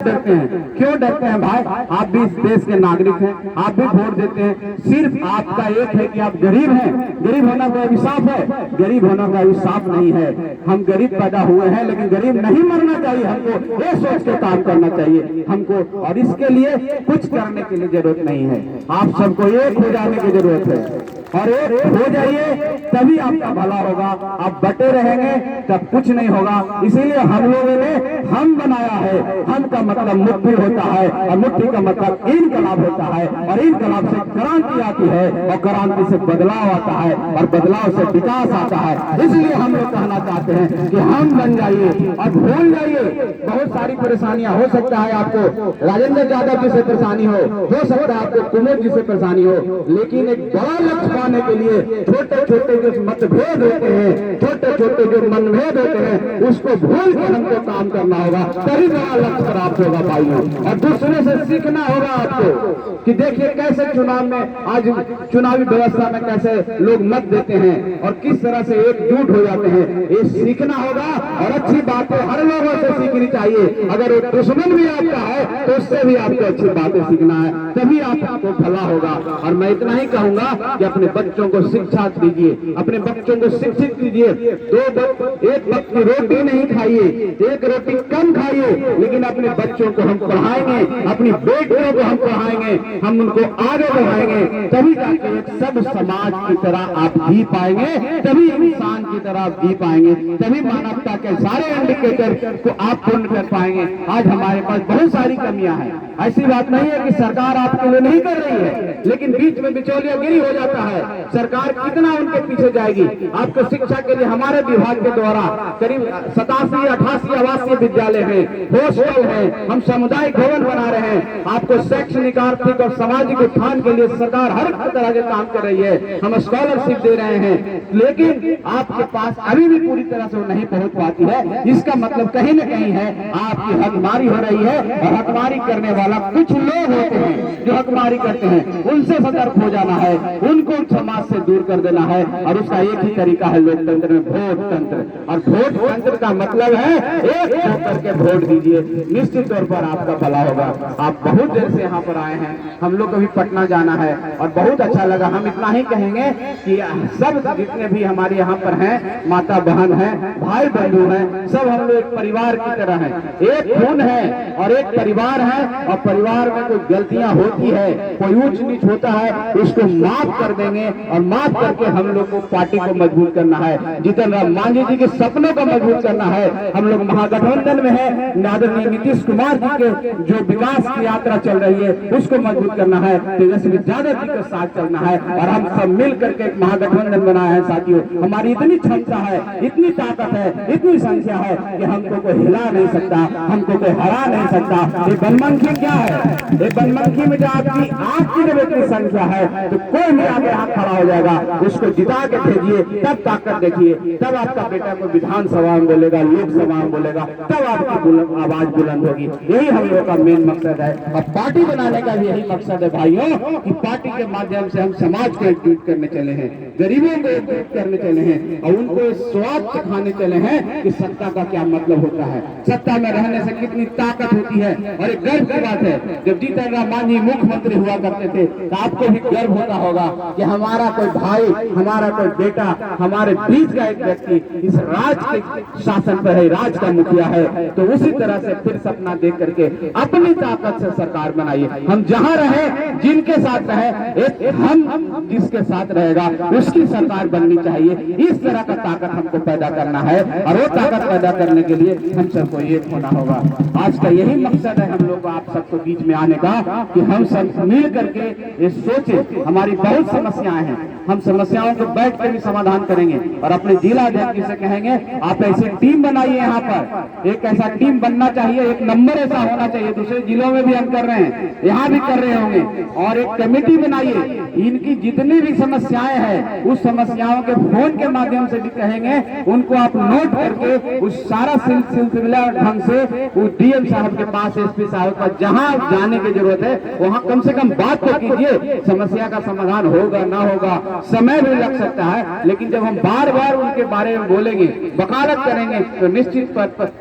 डरते हैं? क्यों डरते हैं भाई? आप भी इस देश के नागरिक हैं, आप भी वोट देते हैं। सिर्फ आपका एक है कि आप गरीब हैं। गरीब होना कोई अभिशाप है? गरीब होना कोई अभिशाप नहीं है। हम गरीब पैदा हुए हैं, लेकिन गरीब नहीं मरना चाहिए। हमको ये सोच के काम करना चाहिए हमको, और इसके लिए कुछ करने के लिए जरूरत नहीं है। आप सबको एक हो जाने की जरूरत है, और एक हो जाइए तभी आपका भला होगा। आप बटे रहेंगे तब कुछ नहीं होगा। इसीलिए हम लोगों ने हम बनाया है। हम का मतलब मुट्ठी होता है, और मुट्ठी का मतलब इनकलाब होता है, और इनकलाब से क्रांति आती है, और क्रांति से बदलाव आता है, और बदलाव से विकास आता है। इसलिए हम लोग कहना चाहते हैं कि हम बन जाइए और भूल जाइए। बहुत सारी परेशानियां हो सकता है आपको राजेंद्र यादव जी से परेशानी हो सकता है आपको कुमुद जी से परेशानी हो, लेकिन एक बड़ा लक्ष्य पाने के लिए छोटे छोटे जो मतभेद होते हैं, छोटे छोटे जो मनभेद होते हैं, उसको भूल कर हमको काम करना होगा, तभी बड़ा लक्ष्य प्राप्त होगा भाइयों। और दूसरे से सीखना होगा आपको कि देखिए कैसे चुनाव में, आज चुनावी व्यवस्था में कैसे लोग मत देते हैं और किस तरह से एकजुट हो जाते हैं। ये सीखना होगा, और अच्छी बातें हर लोगों से सीखनी चाहिए। अगर एक दुश्मन भी आपका है तो उससे भी आपको अच्छी बातें सीखना है, तभी आपको भला होगा। और मैं इतना ही कहूंगा कि अपने बच्चों को शिक्षा दीजिए, अपने बच्चों को शिक्षित कीजिए। एक वक्त की रोटी नहीं खाइए, एक रोटी कम खाइए, लेकिन अपने बच्चों को हम पढ़ाएंगे, अपनी बेटियों को हम पढ़ाएंगे, हम उनको आगे बढ़ाएंगे, तभी जाके एक सब समाज की तरह आप जी पाएंगे, तभी इंसान की तरह आप जी पाएंगे, तभी मानवता के सारे इंडिकेटर को आप पूर्ण कर पाएंगे। आज हमारे पास बहुत सारी कमियां हैं। ऐसी बात नहीं है कि सरकार आपके लिए नहीं कर रही है, लेकिन बीच में बिचौलियागिरी हो जाता है। सरकार कितना उनके पीछे जाएगी? आपको शिक्षा के लिए हमारे विभाग के द्वारा करीब 87-88 आवासीय विद्यालय हैं, हॉस्टल हैं, हम सामुदायिक भवन बना रहे हैं। आपको शैक्षणिक, आर्थिक और सामाजिक उत्थान के लिए सरकार हर तरह के काम कर रही है। हम स्कॉलरशिप दे रहे हैं, लेकिन आपके पास अभी भी पूरी तरह से वो नहीं पहुंच पाती है। इसका मतलब कहीं न कहीं है आपकी हकमारी हो रही है, और हकमारी करने वाला कुछ लोग होते हैं जो हकमारी करते हैं। उनसे सतर्क हो जाना है, उनको समाज से दूर कर देना है, और उसका एक ही तरीका है लोकतंत्र में वोट तंत्र। और वोट तंत्र का मतलब है एक होकर के वोट दीजिए, निश्चित तौर पर आपका भला होगा। आप बहुत देर से यहाँ पर आए हैं, हम लोग को भी पटना जाना है और बहुत अच्छा लगा। हम इतना ही कहेंगे कि सब जितने भी हमारे यहाँ पर हैं, माता बहन है, भाई बंधु हैं, सब हम लोग एक परिवार की तरह हैं, एक खून है और एक परिवार है। और परिवार में कोई गलतियां होती है, कोई ऊंच नीच होता है, उसको माफ कर देंगे, और माफ करके हम लोग को पार्टी को मजबूत करना है। जीतन राम मांझी जी के सपनों को मजबूत करना है। हम लोग महागठबंधन में है, आदरणीय नीतीश कुमार जी के जो विकास की यात्रा चल रही है उसको मजबूत करना है, तेजस्वी यादव जी के साथ चलना है, और हम सब मिल करके एक महागठबंधन बनाया है। साथियों, हमारी इतनी क्षमता है, इतनी ताकत है, इतनी संख्या है कि हमको कोई हिला नहीं सकता, हमको कोई हरा नहीं सकता। ये बनमनखी क्या है? ये बनमनखी में जो आपकी इतनी संख्या है तो कोई भी आगे हाथ खड़ा हो जाएगा। उसको जिता के भेजिए, तब ताकत देखिए, तब आपका बेटा को विधानसभा में बोलेगा, लोकसभा में बोलेगा, तब आपकी आवाज बुलंद होगी। यही हम लोग का मेन मकसद है, और पार्टी बनाने का भी यही मकसद है भाइयों, कि पार्टी के माध्यम से हम समाज को एकजुट करने चले हैं, गरीबों को एकजुट करने चले हैं, और उनको स्वाद सिखाने चले हैं कि सत्ता का क्या मतलब होता है, सत्ता में रहने से कितनी ताकत होती है। और एक गर्व की बात है, जब जीतन राम मांझी मुख्यमंत्री हुआ करते थे तो आपको भी गर्व होता होगा कि हमारा कोई भाई, हमारा कोई बेटा, हमारे बीच का एक व्यक्ति इस राज के शासन पर है, राज का मुखिया है। तो उसी तरह से फिर सपना देख करके अपनी ताकत से सरकार बनाइए। हम जहां रहे, जिनके साथ रहे, एक हम जिसके साथ रहेगा उसकी सरकार बननी चाहिए। इस तरह का ताकत हमको पैदा करना है, और वो ताकत पैदा करने के लिए हम सबको एक होना होगा। आज का यही मकसद है हम लोग को आप सबको बीच में आने का, कि हम सब मिल करके ये सोचे। हमारी बहुत समस्याएं हैं, हम समस्याओं को बैठ के भी समाधान करेंगे, और अपने जिला अध्यक्ष से कहेंगे आप ऐसे टीम बनाइए। यहाँ पर एक ऐसा टीम बनना चाहिए, एक नंबर ऐसा होना चाहिए। दूसरे जिलों में भी हम कर रहे हैं, यहाँ भी कर रहे होंगे, और एक कमेटी बनाइए। इनकी जितनी भी समस्याएं हैं, उस समस्याओं के फोन के माध्यम से भी कहेंगे, उनको आप नोट करके उस सारा सिलसिला ढंग से उस डीएम साहब के पास, एसपी साहब का जहां जाने की जरूरत है वहां कम से कम बात तो कीजिए। समस्या का समाधान होगा ना होगा, समय भी लग सकता है, लेकिन जब हम बार बार उनके बारे में बोलेंगे, वकालत करेंगे, तो निश्चित